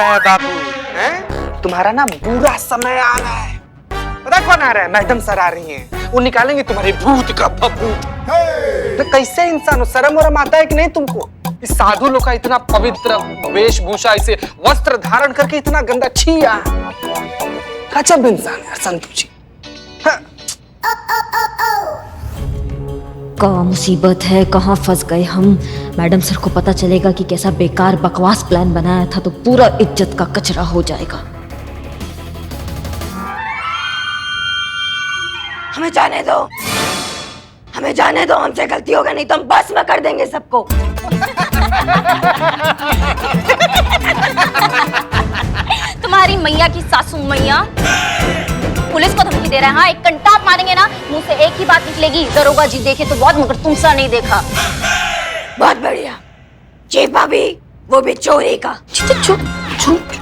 रहा है बाबू, हैं? तुम्हारा ना बुरा समय आ रहा है। पता कौन आ रहा है? मैडम सर आ रही हैं। वो निकालेंगे तुम्हारे भूत का भभूत। तो कैसे इंसान हो, शर्म वरम आता है कि नहीं तुमको? इस साधु लोग का इतना पवित्र वेशभूषा, इसे वस्त्र धारण करके इतना गंदा, छी यार। गजब इंसान है संतु जी। क्या मुसीबत है, कहाँ फंस गए हम। मैडम सर को पता चलेगा कि कैसा बेकार बकवास प्लान बनाया था तो पूरा इज्जत का कचरा हो जाएगा। हमें जाने दो, हमें जाने दो, हमसे गलती होगा नहीं तो हम बस में कर देंगे सबको। तुम्हारी मैया की सासू मैया पुलिस को धमकी दे रहा है। हाँ, एक घंटा आप मारेंगे ना, मुंह से एक ही बात निकलेगी, दरोगा जी देखे तो बहुत, मगर तुमसा नहीं देखा। बहुत बढ़िया। चीफ भाभी, वो भी चोरी का।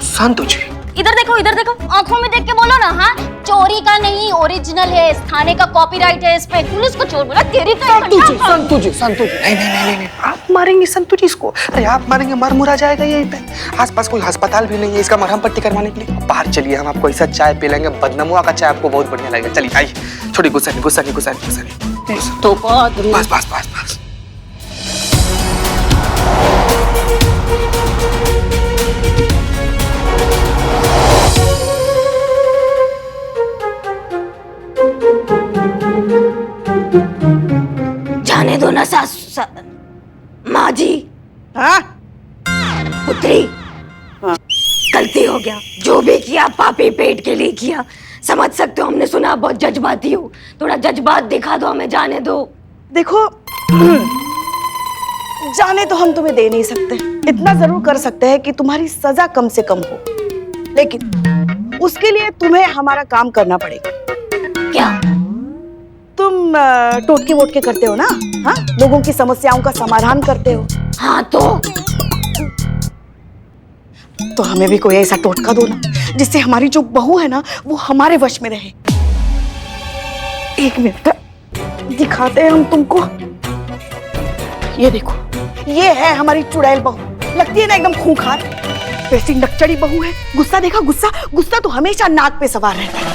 संतु जी, इधर देखो, इधर देखो, आंखों में देख के बोलो ना। हाँ, चोरी का नहीं, ओरिजिनल है, इस थाने का कॉपीराइट है इस पे। पुलिस को चोर बोला, तेरी तो संतु जी, संतु जी, संतु जी, नहीं नहीं नहीं नहीं, आप मारेंगे संतु जी इसको। अरे आप मारेंगे, मर मुरा जाएगा यहीं पे। आसपास कोई अस्पताल भी नहीं है इसका मरहम पट्टी करवाने के लिए। बाहर चलिए, हम आपको ऐसा चाय पिलाएंगे, बदनमुआ का चाय, आपको बहुत बढ़िया लगेगा। चलिए आइए, छोड़ी गुस्सा नहीं, गुस्सा नहीं, गुस्सा नहीं, गुस्सा नहीं। तो बहुत बस बस बस बस। जाने दो ना सासू माँ जी। हाँ? पुत्री, गलती हो गया, जो भी किया पापी पेट के लिए किया। समझ सकते हो, हमने सुना बहुत जज्बाती हो, थोड़ा जज्बात दिखा दो, हमें जाने दो। देखो, जाने तो हम तुम्हें दे नहीं सकते, इतना जरूर कर सकते हैं कि तुम्हारी सजा कम से कम हो, लेकिन उसके लिए तुम्हें हमारा काम करना पड़ेगा। क्या? तुम टोटके वोटके करते हो ना? हाँ, लोगों की समस्याओं का समाधान करते हो। हाँ तो हमें भी कोई ऐसा टोटका दो ना, जिससे हमारी जो बहू है ना, वो हमारे वश में रहे। एक मिनट दिखाते हैं हम तुमको। ये देखो, ये है हमारी चुड़ैल बहू। लगती है ना एकदम खूंखार, वैसी नकचड़ी बहू है। गुस्सा देखा, गुस्सा गुस्सा तो हमेशा नाक पे सवार रहता है।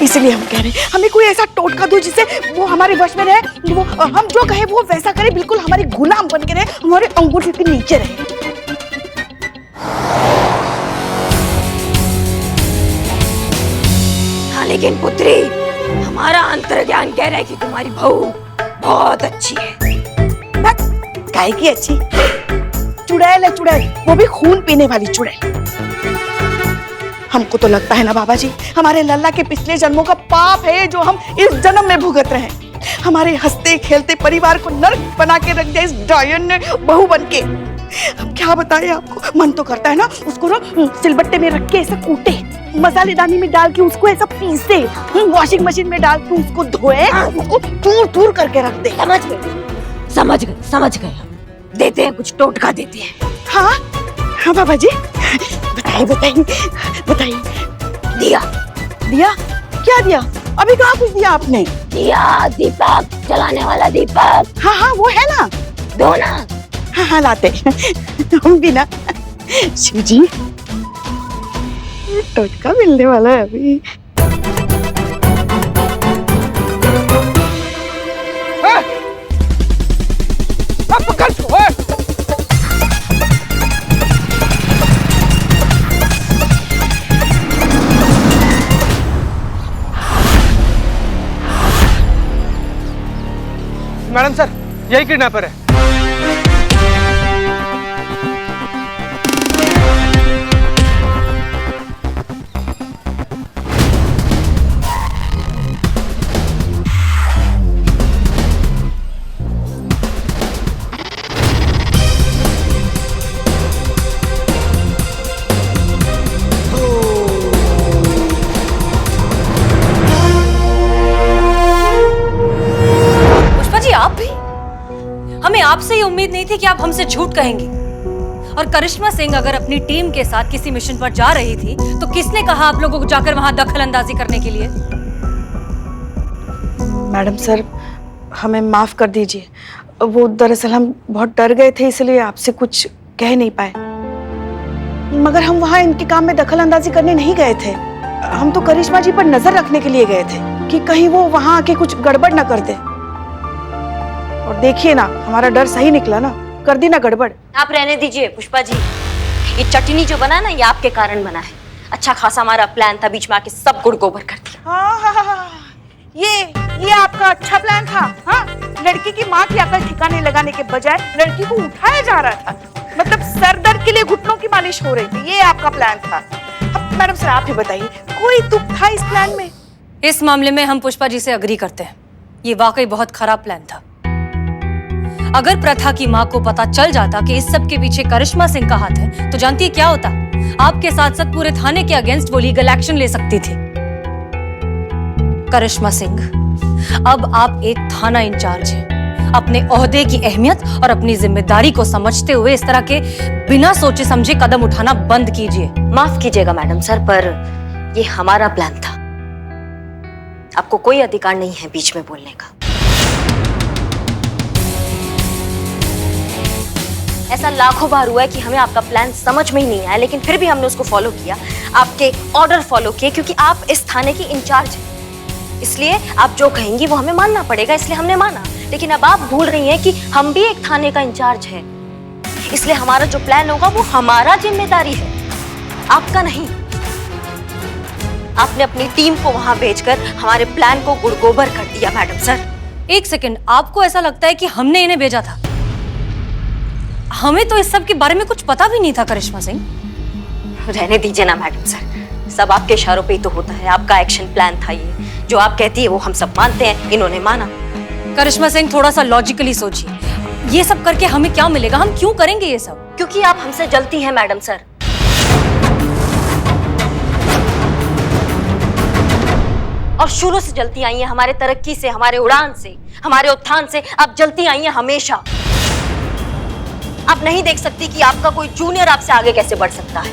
इसलिए हम कह रहे हैं, हमें कोई ऐसा टोटका दो जिससे वो हमारे वश में रहे, वो हम जो कहे वो वैसा करे, बिल्कुल हमारी गुलाम बन के रहे, हमारे अंगूठे के नीचे रहे। हाँ, लेकिन पुत्री, हमारा अंतर्ज्ञान कह रहा है कि तुम्हारी बहू बहुत अच्छी है। काहे की अच्छी? चुड़ैल है चुड़ैल, वो भी खून पीने वाली चुड़ैल। हमको तो लगता है ना बाबा जी, हमारे लल्ला के पिछले जन्मों का पाप है जो हम इस जन्म में भुगत रहे हैं। हमारे हंसते खेलते परिवार को नर्क बना के रख दिया इस डायन ने बहू बन के। हम क्या बताएं आपको, मन तो करता है ना उसको ना सिलबट्टे में रख के ऐसा कूटे, मसालेदानी में डाल के उसको ऐसा पीसे, वॉशिंग मशीन में डाल के उसको धोए, उसको टूर टूर करके रख दे। समझ गए, समझ गए, समझ गए। देते हैं, कुछ टोटका देते हैं। हाँ हाँ बाबा जी, बताइए बताइए बताइए। दिया। दिया? क्या दिया? अभी कहाँ कुछ दिया आपने? दिया, दीपक जलाने वाला दीपक। हाँ हाँ, वो है ना, दो ना। हाँ हाँ, लाते हम भी ना। शिव जी, टोटका मिलने वाला है अभी। पकड़ लो, मैडम सर, यही किडनैपर है। हमें आपसे ये उम्मीद नहीं थी कि आप हमसे झूठ कहेंगी। और करिश्मा सिंह अगर अपनी टीम के साथ किसी मिशन पर जा रही थी तो किसने कहा आप लोगों को जाकर वहां दखल अंदाजी करने के लिए? मैडम सर, हमें माफ कर दीजिए, वो दरअसल हम बहुत डर गए थे, इसलिए आपसे कुछ कह नहीं पाए। मगर हम वहाँ इनके काम में दखल अंदाजी करने नहीं गए थे। हम तो करिश्मा जी पर नजर रखने के लिए गए थे कि कहीं वो वहाँ आके कुछ गड़बड़ ना कर दे। और देखिए ना, हमारा डर सही निकला ना, कर दी ना गड़बड़। आप रहने दीजिए पुष्पा जी, ये चटनी जो बना ना ये आपके कारण बना है। अच्छा खासा हमारा प्लान था, बीच में आके सब गुड़ गोबर कर दिया। हाँ, ये आपका अच्छा प्लान था। हाँ, लड़की की माँ की अकल ठिकाने लगाने के बजाय लड़की को उठाया जा रहा था। मतलब सर दर्द के लिए घुटनों की मालिश हो रही थी, ये आपका प्लान था। अब मैडम सर आप ही बताइए, कोई तुक था इस प्लान में? इस मामले में हम पुष्पा जी से अग्री करते हैं, ये वाकई बहुत खराब प्लान था। अगर प्रथा की माँ को पता चल जाता कि इस सब के पीछे करिश्मा सिंह का हाथ है, तो जानती है क्या होता? आपके साथ साथ पूरे थाने के अगेंस्ट वो लीगल एक्शन ले सकती थी। करिश्मा सिंह, अब आप एक थाना इंचार्ज हैं। अपने ओहदे की अहमियत और अपनी जिम्मेदारी को समझते हुए इस तरह के बिना सोचे समझे कदम उठाना बंद कीजिए। माफ कीजिएगा मैडम सर, पर ये हमारा प्लान था। आपको कोई अधिकार नहीं है बीच में बोलने का। ऐसा लाखों बार हुआ है कि हमें आपका प्लान समझ में ही नहीं आया, लेकिन फिर भी हमने उसको फॉलो किया, आपके ऑर्डर फॉलो किए, क्योंकि आप इस थाने की इंचार्ज हैं। इसलिए आप जो कहेंगी वो हमें मानना पड़ेगा, इसलिए हमने माना। लेकिन अब आप भूल रही हैं कि हम भी एक थाने का इंचार्ज है, इसलिए हमारा जो प्लान होगा वो हमारा जिम्मेदारी है, आपका नहीं। आपने अपनी टीम को वहां भेजकर हमारे प्लान को गुड़गोबर कर दिया मैडम सर। एक सेकंड, आपको ऐसा लगता है कि हमने इन्हें भेजा था? हमें तो इस सब के बारे में कुछ पता भी नहीं था करिश्मा सिंह। रहने दीजिए ना मैडम सर, सब आपके इशारों पे ही तो होता है। आपका एक्शन प्लान था ये, जो आप कहती है वो हम सब मानते हैं, इन्होंने माना। करिश्मा सिंह, थोड़ा सा लॉजिकली सोचिए, ये सब करके हमें क्या मिलेगा? हम क्यों करेंगे ये सब? क्योंकि आप हमसे जलती हैं मैडम सर। और शुरू से जलती आई हैं, हमारे तरक्की से, हमारे उड़ान से, हमारे उत्थान से आप जलती आई हैं हमेशा। आप नहीं देख सकती कि आपका कोई जूनियर आपसे आगे कैसे बढ़ सकता है?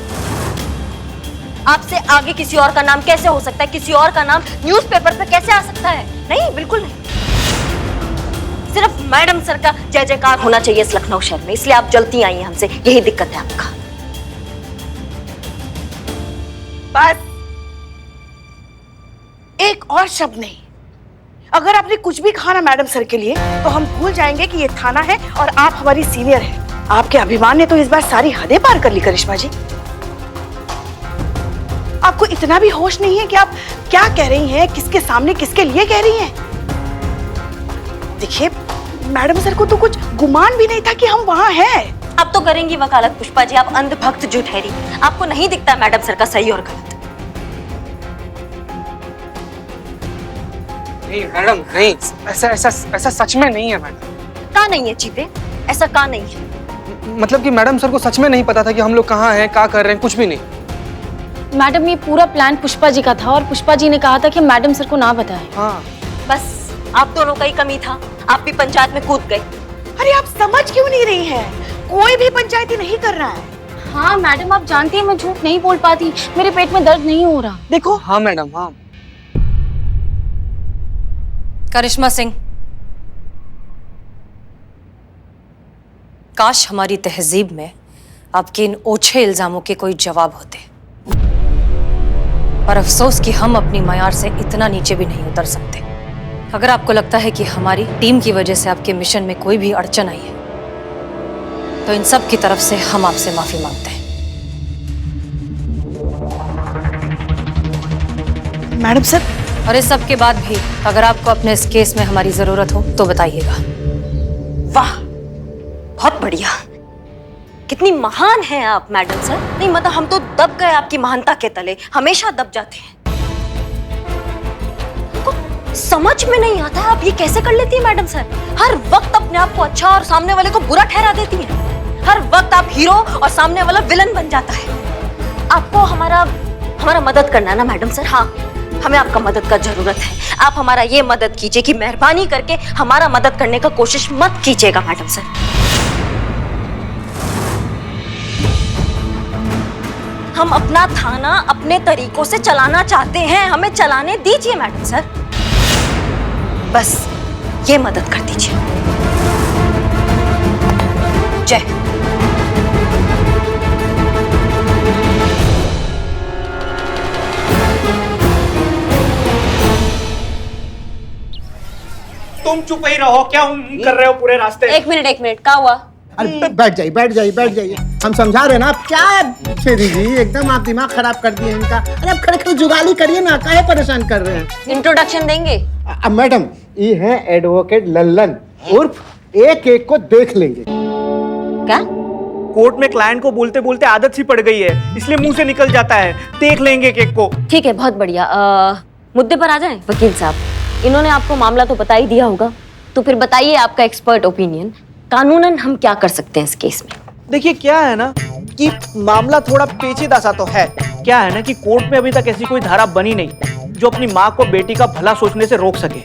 आपसे आगे किसी और का नाम कैसे हो सकता है? किसी और का नाम न्यूज़पेपर पे कैसे आ सकता है? नहीं, बिल्कुल नहीं। सिर्फ मैडम सर का जय जयकार होना चाहिए इस लखनऊ शहर में, इसलिए आप जलती आई हैं हमसे, यही दिक्कत है आपका। बस एक और शब्द नहीं। अगर आपने कुछ भी कहा ना मैडम सर के लिए, तो हम भूल जाएंगे कि ये थाना है और आप हमारी सीनियर हैं। आपके अभिमान ने तो इस बार सारी हदें पार कर ली करिश्मा जी। आपको इतना भी होश नहीं है कि आप क्या कह रही हैं, किसके सामने, किसके लिए कह रही हैं? देखिए, मैडम सर को तो कुछ गुमान भी नहीं था कि हम वहाँ हैं। अब तो करेंगी वकालत पुष्पा जी, आप अंधभक्त जो ठहरी। आपको नहीं दिखता मैडम सर का सही और गलत? नहीं मैडम, नहीं, ऐसा सच में नहीं है मैडम। कहाँ नहीं है चीते? ऐसा कहाँ नहीं है? मतलब कि मैडम सर को सच में नहीं पता था कि हम लोग कहाँ हैं, क्या कर रहे हैं, कुछ भी नहीं। मैडम, ये पूरा प्लान पुष्पा जी का था और पुष्पा जी ने कहा था कि मैडम सर को ना बताएं। हाँ, बस आप दोनों का ही कमी था, आप भी पंचायत में कूद गए। अरे आप समझ क्यों नहीं रही हैं? कोई भी पंचायती नहीं कर रहा है। हाँ मैडम, आप जानती हैं मैं झूठ नहीं बोल पाती, मेरे पेट में दर्द नहीं हो रहा। देखो। हाँ मैडम, हाँ। करिश्मा सिंह, काश हमारी तहजीब में आपके इन ओछे इल्जामों के कोई जवाब होते, पर अफसोस कि हम अपनी मयार से इतना नीचे भी नहीं उतर सकते। अगर आपको लगता है कि हमारी टीम की वजह से आपके मिशन में कोई भी अड़चन आई है, तो इन सब की तरफ से हम आपसे माफी मांगते हैं। मैडम सर, और इस सब के बाद भी अगर आपको अपने इस केस में हमारी जरूरत हो तो बताइएगा। वाह, बहुत बढ़िया। कितनी महान हैं आप मैडम सर। नहीं मतलब हम तो दब गए आपकी महानता के तले, हमेशा दब जाते हैं। को समझ में नहीं आता आप ये कैसे कर लेती है मैडम सर। हर वक्त अपने आप को अच्छा और सामने वाले को बुरा ठहरा देती हैं। हर वक्त आप हीरो और सामने वाला विलन बन जाता है। आपको हमारा मदद करना है ना मैडम सर? हाँ, हमें आपका मदद का जरूरत है। आप हमारा ये मदद कीजिए कि मेहरबानी करके हमारा मदद करने का कोशिश मत कीजिएगा मैडम सर। हम अपना थाना अपने तरीकों से चलाना चाहते हैं, हमें चलाने दीजिए मैडम सर। बस ये मदद कर दीजिए। जय। तुम चुप ही रहो, क्या कर रहे हो पूरे रास्ते? एक मिनट, क्या हुआ? अरे बैठ जाइए। हम समझा रहे हैं ना, आप क्या श्री जी एकदम आप दिमाग खराब कर दिए इनका। अरे आप खड़े जुगाली करिए ना, काहे परेशान कर रहे हैं? इंट्रोडक्शन देंगे? मैडम ये है एडवोकेट लल्लन, उर्फ एक को देख लेंगे। क्या? कोर्ट में क्लाइंट को बोलते बोलते आदत सी पड़ गई है, इसलिए मुंह से निकल जाता है, देख लेंगे केक को। ठीक है, बहुत बढ़िया। मुद्दे पर आ जाएं वकील साहब। इन्होंने आपको मामला तो बता ही दिया होगा, तो फिर बताइए आपका एक्सपर्ट ओपिनियन, कानूनन हम क्या कर सकते हैं इस केस में? देखिए क्या है ना कि मामला थोड़ा पेचीदा सा तो है। क्या है ना कि कोर्ट में अभी तक ऐसी कोई धारा बनी नहीं जो अपनी माँ को बेटी का भला सोचने से रोक सके,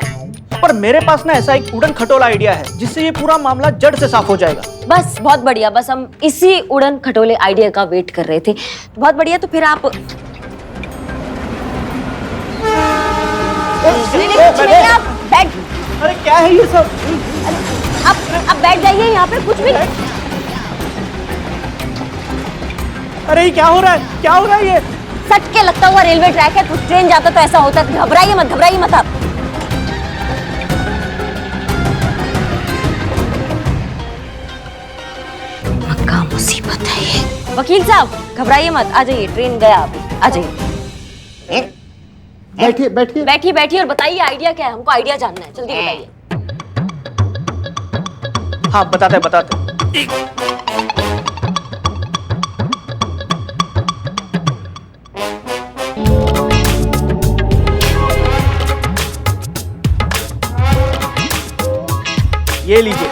पर मेरे पास ना ऐसा एक उड़न खटोला आइडिया है जिससे ये पूरा मामला जड़ से साफ हो जाएगा। बस बहुत बढ़िया, बस हम इसी उड़न खटोले आइडिया का वेट कर रहे थे। बहुत बढ़िया, तो फिर आप आप बैठ, अरे क्या है ये सब? आप बैठ जाइए यहाँ पे, कुछ भी। अरे ये क्या हो रहा है ये? सट के लगता हुआ रेलवे ट्रैक है, कुछ ट्रेन जाता तो ऐसा होता। घबराइए मत आप। पक्का मुसीबत है ये। वकील साहब घबराइए मत, आ जाइए, ट्रेन गया अभी, आ जाइए। बैठिए। बैठिए और बताइए आइडिया क्या है, हमको आइडिया जानना है, जल्दी बताइए। हाँ बताते। ये लीजिए,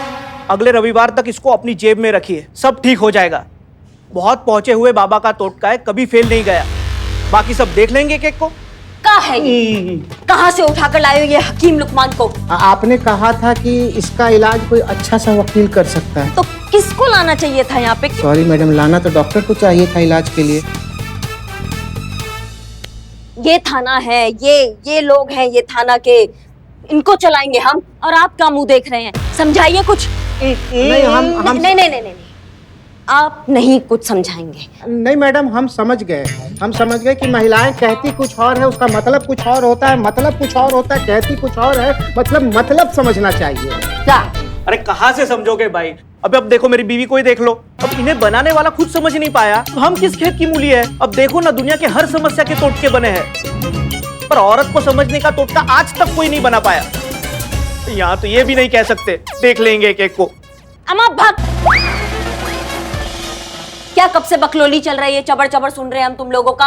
अगले रविवार तक इसको अपनी जेब में रखिए, सब ठीक हो जाएगा। बहुत पहुंचे हुए बाबा का टोटका है, कभी फेल नहीं गया। बाकी सब देख लेंगे केक को। कहाँ है ये? कहाँ से उठाकर लाए हो ये हकीम लुकमान को? आपने कहा था कि इसका इलाज कोई अच्छा सा वकील कर सकता है। तो किसको लाना चाहिए था यहाँ पे? सॉरी मैडम, लाना तो डॉक्टर को चाहिए था इलाज के लिए। ये थाना है, ये लोग हैं, ये थाना के, इनको चलाएंगे हम, और आप क्या मुंह देख रहे हैं? समझाइए कुछ। नहीं हम नहीं, आप नहीं कुछ समझाएंगे। नहीं मैडम, हम समझ गए कि महिलाएं कहती कुछ और है, उसका मतलब कुछ और होता है, मतलब कुछ और होता है, कहती कुछ और है, मतलब समझना चाहिए। क्या? अरे कहाँ से समझोगे भाई? अब देखो मेरी बीवी को ही देख लो, अब इन्हें बनाने वाला खुद समझ नहीं पाया तो हम किस खेत की मूली है? अब देखो ना, दुनिया के हर समस्या के टोटके बने हैं, पर औरत को समझने का टोटका आज तक कोई नहीं बना पाया। यहाँ तो ये भी नहीं कह सकते, देख लेंगे एक को। अम्मा भाग! क्या कब से बकलोली चल रही है, चबड़ सुन रहे हैं हम तुम लोगों का।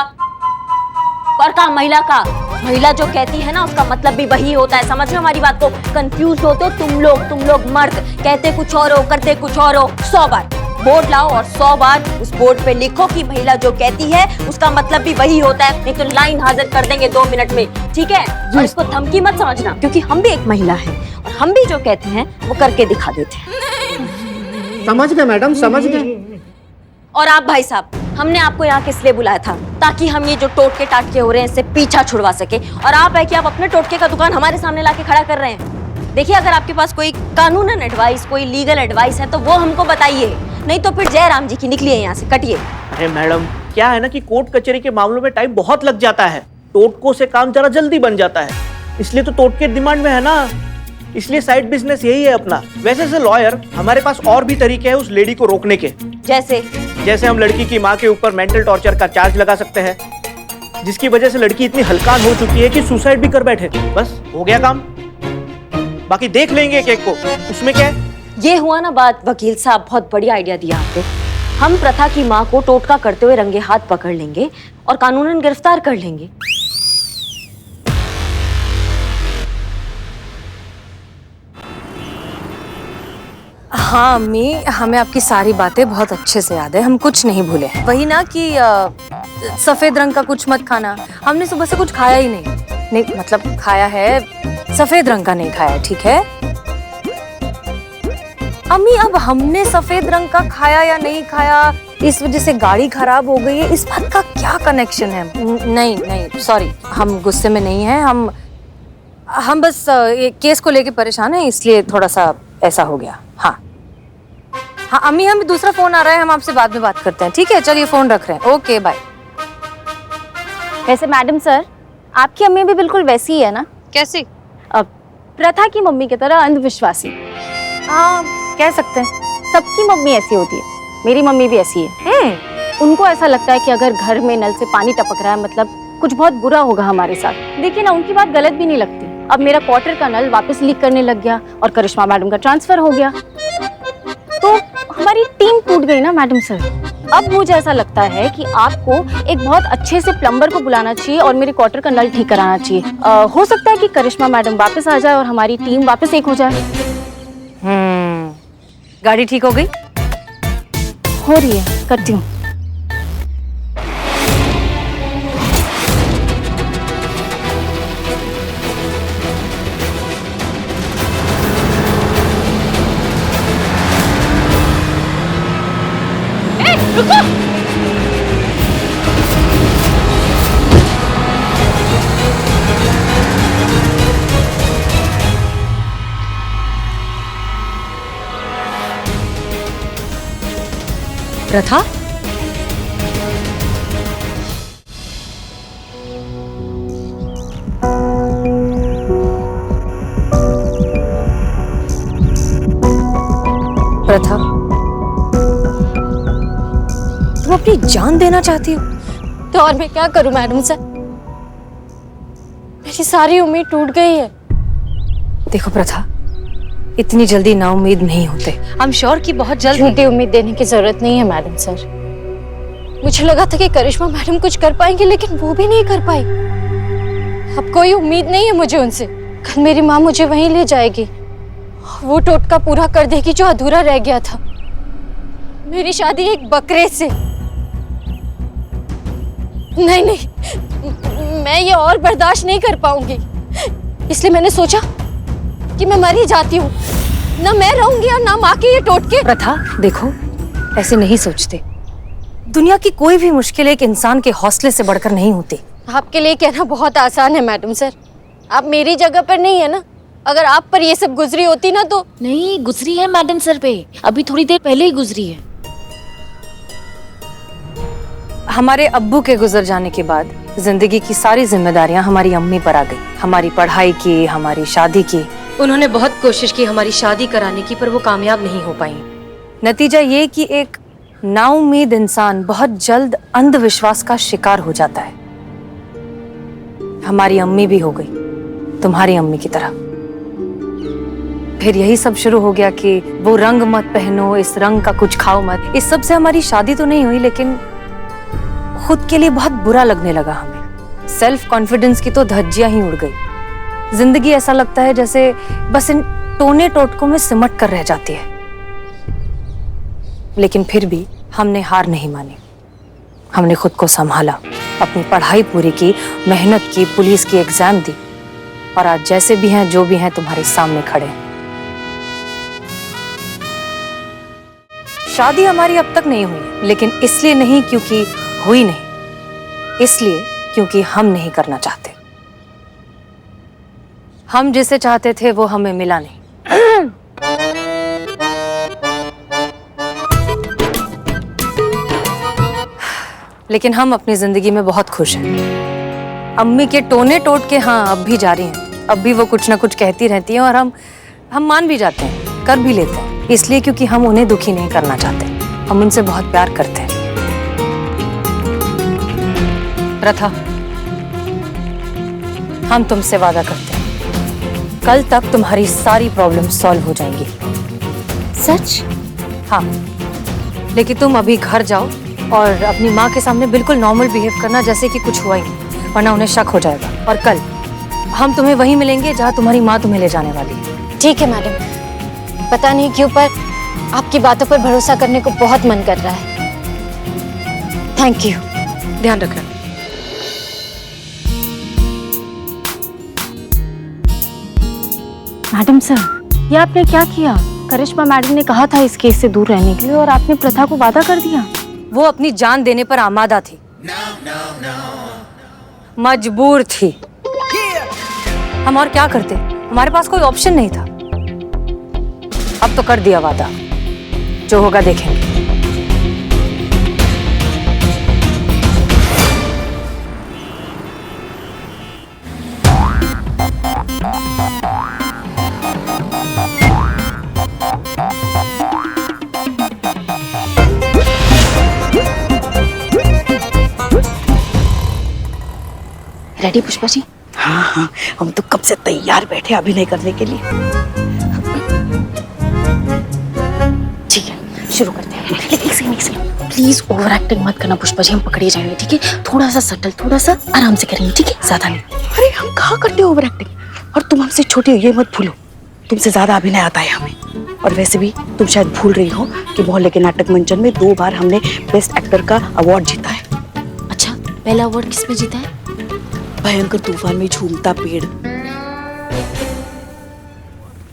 और का महिला जो कहती है ना, उसका मतलब भी वही होता है। समझ रहे हो हमारी बात को? कंफ्यूज होते हो तुम लोग मर्द, कहते कुछ और हो, करते कुछ और हो। 100 बार बोर्ड लाओ और 100 बार उस बोर्ड पे लिखो कि महिला जो कहती है उसका मतलब भी वही होता है, नहीं तो लाइन हाजिर कर देंगे 2 मिनट में, ठीक है? और इसको धमकी मत समझना, क्योंकि हम भी एक महिला है और हम भी जो कहते हैं वो करके दिखा देते हैं। समझ गए मैडम, समझ गए। और आप भाई साहब, हमने आपको यहाँ किस लिए बुलाया था? ताकि हम ये जो टोटके टाटके हो रहे हैं इससे पीछा छुड़वा सके। और आप है कि आप अपने टोटके का दुकान हमारे सामने लाके खड़ा कर रहे हैं। देखिए, अगर आपके पास कोई कानूनन एडवाइस, कोई लीगल एडवाइस है तो वो हमको बताइए, नहीं तो फिर जय राम जी की निकलिए यहाँ से, कटिए। अरे मैडम, क्या है ना कि कोर्ट कचहरी के मामलों में टाइम बहुत लग जाता है, टोटकों से काम जरा जल्दी बन जाता है, इसलिए तो टोटके डिमांड में है ना, इसलिए साइड बिजनेस यही है अपना। वैसे से लॉयर हमारे पास और भी तरीके हैं उस लेडी को रोकने के। जैसे हम लड़की की माँ के ऊपर मेंटल टॉर्चर का चार्ज लगा सकते हैं, जिसकी वजह से लड़की इतनी हलकान हो चुकी है कि सुसाइड भी कर बैठे। बस हो गया काम, बाकी देख लेंगे केक को, उसमें क्या है? ये हुआ ना बात। वकील साहब, बहुत बढ़िया आइडिया दिया आपने। हम प्रथा की माँ को टोटका करते हुए रंगे हाथ पकड़ लेंगे और कानूनन गिरफ्तार कर लेंगे। हाँ अम्मी, हमें आपकी सारी बातें बहुत अच्छे से याद है, हम कुछ नहीं भूले। वही ना कि सफेद रंग का कुछ मत खाना, हमने सुबह से कुछ खाया ही नहीं, मतलब खाया है, सफेद रंग का नहीं खाया, ठीक है अम्मी? अब हमने सफेद रंग का खाया या नहीं खाया, इस वजह से गाड़ी खराब हो गई है, इस बात का क्या कनेक्शन है? नहीं सॉरी, हम गुस्से में नहीं हैं, हम बस केस को लेके परेशान हैं, इसलिए थोड़ा सा ऐसा हो गया। हाँ अम्मी, हमें दूसरा फोन आ रहा है, हम आपसे बाद में बात करते हैं, ठीक है? चलिए फोन रख रहे हैं, ओके बाय। वैसे मैडम सर, आपकी अम्मी भी बिल्कुल वैसी ही है ना? कैसी? अब प्रथा की मम्मी की तरह अंधविश्वासी। हाँ, कह सकते हैं। सबकी मम्मी ऐसी होती है, मेरी मम्मी भी ऐसी है। उनको ऐसा लगता है कि अगर घर में नल से पानी टपक रहा है मतलब कुछ बहुत बुरा होगा हमारे साथ। देखिए ना, उनकी बात गलत भी नहीं लगती। अब मेरा क्वार्टर का नल वापस लीक करने लग गया और करिश्मा मैडम का ट्रांसफर हो गया, तो हमारी टीम टूट गई ना मैडम सर। अब मुझे ऐसा लगता है कि आपको एक बहुत अच्छे से प्लम्बर को बुलाना चाहिए और मेरे क्वार्टर का नल ठीक कराना चाहिए। हो सकता है कि करिश्मा मैडम वापस आ जाए और हमारी टीम वापस एक हो जाए। गाड़ी ठीक हो गई? हो रही है, करती हूँ। प्रथा, प्रथा, तुम अपनी जान देना चाहती हो? तो और मैं क्या करूं मैडम सर, मेरी सारी उम्मीद टूट गई है। देखो प्रथा, इतनी जल्दी ना उम्मीद नहीं होते। आई एम श्योर कि बहुत जल्द। झूठी उम्मीद देने की जरूरत नहीं है मैडम सर। मुझे लगा था कि करिश्मा मैडम कुछ कर पाएंगे, लेकिन वो भी नहीं कर पाई। अब कोई उम्मीद नहीं है मुझे उनसे। कल मेरी माँ मुझे वहीं ले जाएगी, वो टोटका पूरा कर देगी जो अधूरा रह गया था। मेरी शादी एक बकरे से। नहीं नहीं, मैं ये और बर्दाश्त नहीं कर पाऊंगी, इसलिए मैंने सोचा कि मैं मर ही जाती हूँ। ना मैं रहूंगी और ना माँ के ये टोटके। प्रथा देखो, ऐसे नहीं सोचते। दुनिया की कोई भी मुश्किल एक इंसान के हौसले से बढ़कर नहीं होती। आपके लिए कहना बहुत आसान है मैडम सर, आप मेरी जगह पर नहीं है ना। अगर आप पर ये सब गुजरी होती ना तो। नहीं गुजरी है मैडम सर पे, अभी थोड़ी देर पहले ही गुजरी है। हमारे अब्बू के गुजर जाने के बाद जिंदगी की सारी जिम्मेदारियां हमारी अम्मी पर आ गई। हमारी पढ़ाई की, हमारी शादी की। उन्होंने बहुत कोशिश की हमारी शादी कराने की, पर वो कामयाब नहीं हो पाई। नतीजा ये कि एक नाउम्मीद इंसान बहुत जल्द अंधविश्वास का शिकार हो जाता है। हमारी अम्मी भी हो गई तुम्हारी अम्मी की तरह। फिर यही सब शुरू हो गया कि वो रंग मत पहनो, इस रंग का कुछ खाओ मत। इस सब से हमारी शादी तो नहीं हुई, लेकिन खुद के लिए बहुत बुरा लगने लगा हमें। सेल्फ कॉन्फिडेंस की तो धज्जियां ही उड़ गई। जिंदगी ऐसा लगता है जैसे बस इन टोने टोटकों में सिमट कर रह जाती है। लेकिन फिर भी हमने हार नहीं मानी। हमने खुद को संभाला, अपनी पढ़ाई पूरी की, मेहनत की, पुलिस की एग्जाम दी, और आज जैसे भी हैं, जो भी हैं, तुम्हारे सामने खड़े हैं। शादी हमारी अब तक नहीं हुई, लेकिन इसलिए नहीं क्योंकि हुई नहीं, इसलिए क्योंकि हम नहीं करना चाहते। हम जिसे चाहते थे वो हमें मिला नहीं। लेकिन हम अपनी जिंदगी में बहुत खुश हैं। अम्मी के टोने टोट के हाँ अब भी जारी हैं। अब भी वो कुछ ना कुछ कहती रहती हैं और हम मान भी जाते हैं, कर भी लेते हैं, इसलिए क्योंकि हम उन्हें दुखी नहीं करना चाहते। हम उनसे बहुत प्यार करते हैं। प्रथा, हम तुमसे वादा करते हैं, कल तक तुम्हारी सारी प्रॉब्लम सॉल्व हो जाएंगी। सच? हाँ, लेकिन तुम अभी घर जाओ और अपनी माँ के सामने बिल्कुल नॉर्मल बिहेव करना, जैसे कि कुछ हुआ ही नहीं, वरना उन्हें शक हो जाएगा। और कल हम तुम्हें वहीं मिलेंगे जहाँ तुम्हारी माँ तुम्हें ले जाने वाली है। ठीक है मैडम, पता नहीं क्यों पर आपकी बातों पर भरोसा करने को बहुत मन कर रहा है। Thank you. ध्यान रखना। मैडम सर, ये आपने क्या किया? करिश्मा मैडम ने कहा था इस केस से दूर रहने के लिए और आपने प्रथा को वादा कर दिया। वो अपनी जान देने पर आमादा थी, मजबूर थी। हम और क्या करते, हमारे पास कोई ऑप्शन नहीं था। अब तो कर दिया वादा, जो होगा देखेंगे। रेडी पुष्पा जी? हाँ हाँ, हम तो कब से तैयार बैठे अभिनय करने के लिए। ठीक है, शुरू करते हैं। लेकिन एक सेकंड प्लीज ओवर एक्टिंग मत करना पुष्पा जी, हम पकड़े जाएंगे। ठीक है, थोड़ा सा सटल, थोड़ा सा आराम से करेंगे, ठीक है, ज्यादा नहीं। अरे हम कहाँ करते ओवर एक्टिंग, और तुम हमसे छोटी हो ये मत भूलो, तुमसे ज्यादा अभिनय आता है हमें। और वैसे भी तुम शायद भूल रही हो कि मोहल्ले के नाटक मंचन में 2 बार हमने बेस्ट एक्टर का अवार्ड जीता है। अच्छा, पहला अवार्ड किसमें जीता है? भयंकर तूफान में झूमता पेड़,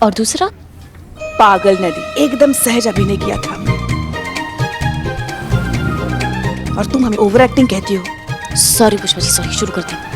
और दूसरा? पागल नदी, एकदम सहज अभिनय किया था हमने। और तुम हमें ओवर एक्टिंग कहती हो। सॉरी पुष्पा जी, सॉरी, शुरू करते हैं।